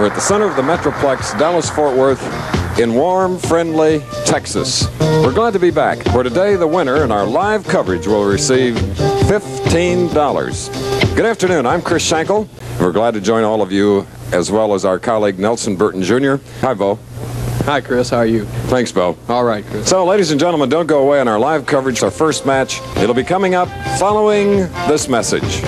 We're at the center of the Metroplex, Dallas-Fort Worth, in warm, friendly Texas. We're glad to be back, where today the winner in our live coverage will receive $15. Good afternoon, I'm Chris Schenkel. We're glad to join all of you, as well as our colleague Nelson Burton Jr. Hi, Bo. Hi, Chris. How are you? Thanks, Bo. All right, Chris. So, ladies and gentlemen, don't go away on our live coverage. Our first match, it'll be coming up following this message.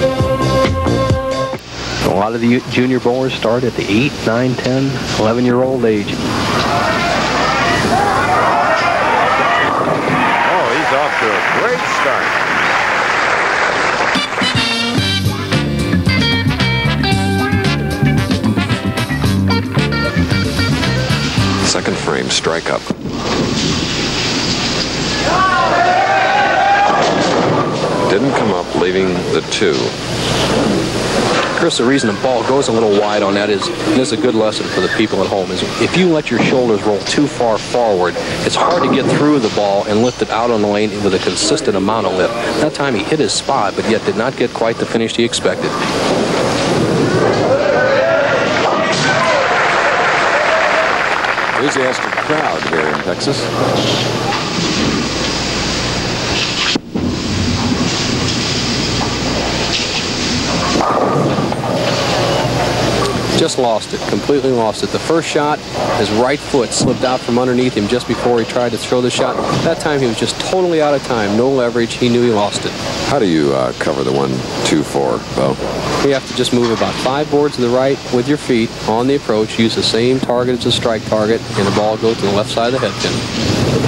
A lot of the junior bowlers start at the 8, 9, 10, 11-year-old age. Oh, he's off to a great start. Second frame, strike up. Didn't come up, leaving the 2. Chris, the reason the ball goes a little wide on that is, and this is a good lesson for the people at home, is if you let your shoulders roll too far forward, it's hard to get through the ball and lift it out on the lane with a consistent amount of lift. That time he hit his spot, but yet did not get quite the finish he expected. Enthusiastic crowd here in Texas. Just lost it, completely lost it. The first shot, his right foot slipped out from underneath him just before he tried to throw the shot. That time he was just totally out of time, no leverage. He knew he lost it. How do you cover the 1-2-4, Bo? You have to just move about 5 boards to the right with your feet on the approach, use the same target as the strike target, and the ball goes to the left side of the head pin.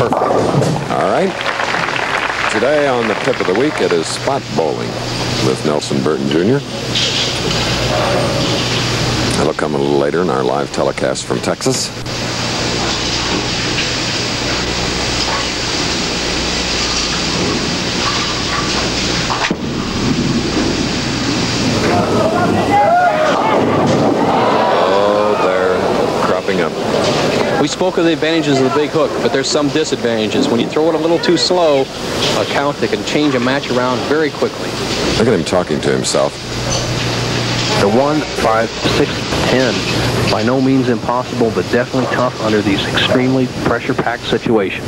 Perfect. All right. Today on the tip of the week, it is spot bowling with Nelson Burton Jr. That'll come a little later in our live telecast from Texas. Oh, they're cropping up. We spoke of the advantages of the big hook, but there's some disadvantages. When you throw it a little too slow, a count that can change a match around very quickly. Look at him talking to himself. The 1, 5, 6, 10. By no means impossible, but definitely tough under these extremely pressure-packed situations.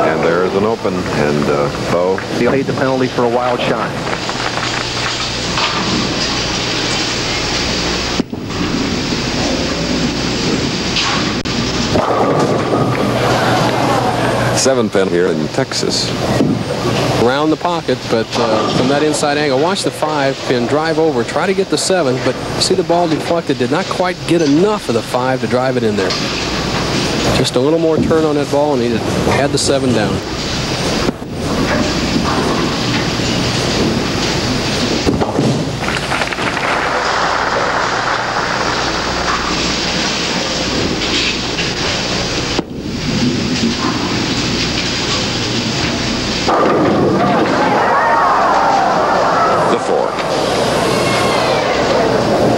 And there's an open, and Bo. He paid the penalty for a wild shot. Seventh pin here in Texas. Around the pocket, but from that inside angle, watch the 5 pin drive over, try to get the 7, but see the ball deflected, did not quite get enough of the 5 to drive it in there. Just a little more turn on that ball and he had the 7 down.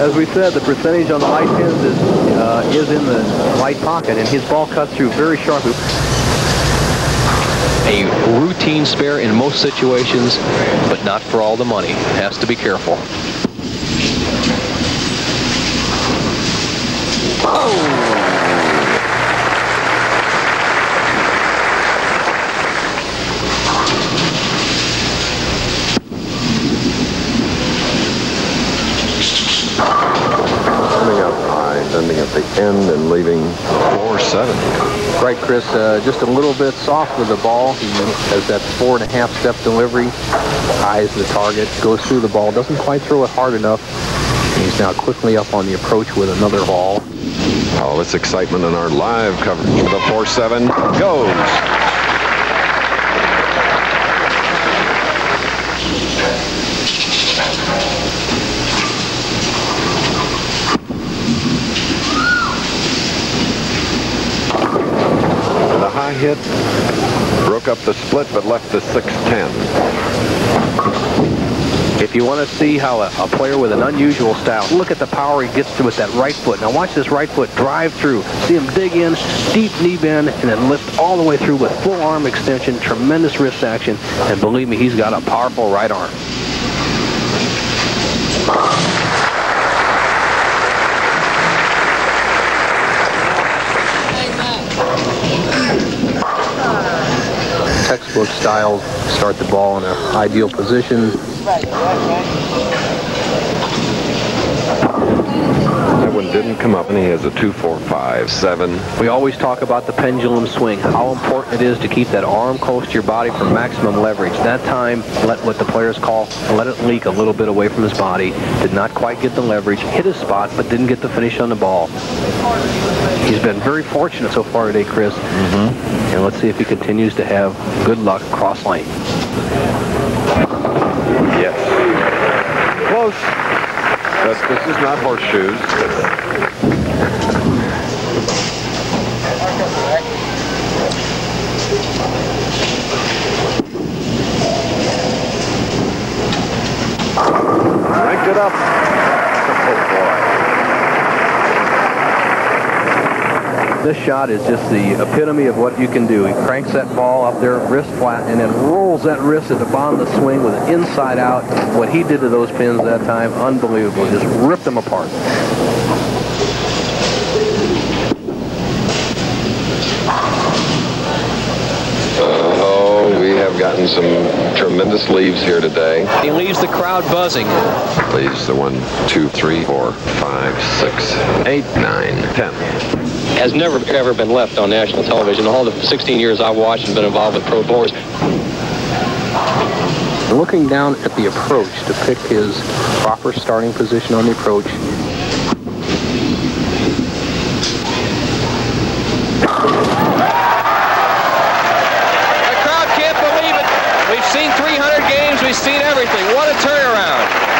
As we said, the percentage on the light pins is in the light pocket, and his ball cuts through very sharply. A routine spare in most situations, but not for all the money. Has to be careful. Ending at the end and leaving 4-7. Right, Chris, just a little bit soft with the ball. He has that 4.5-step delivery, eyes the target, goes through the ball, doesn't quite throw it hard enough. He's now quickly up on the approach with another ball. All this excitement in our live coverage. The 4-7 goes. High hit, broke up the split, but left the 6-10. If you want to see how a player with an unusual style, look at the power he gets to with that right foot. Now watch this right foot drive through. See him dig in, deep knee bend, and then lift all the way through with full arm extension, tremendous wrist action, and believe me, he's got a powerful right arm. Textbook style, start the ball in an ideal position. That one didn't come up, and he has a 2, 4, 5, 7. We always talk about the pendulum swing, how important it is to keep that arm close to your body for maximum leverage. That time, let what the players call, let it leak a little bit away from his body. Did not quite get the leverage, hit his spot, but didn't get the finish on the ball. He's been very fortunate so far today, Chris. And let's see if he continues to have good luck cross lane. Yes. Close. But this is not horseshoes. Ranked it up. Oh, boy. This shot is just the epitome of what you can do. He cranks that ball up there, wrist flat, and then rolls that wrist at the bottom of the swing with an inside out. What he did to those pins that time, unbelievable. Just ripped them apart. Oh, we have gotten some tremendous leaves here today. He leaves the crowd buzzing. Leaves the 1, 2, 3, 4, 5, 6, 8, 9, 10. Has never, ever been left on national television. All the 16 years I've watched and been involved with pro tours. Looking down at the approach to pick his proper starting position on the approach. The crowd can't believe it. We've seen 300 games. We've seen everything. What a turnaround.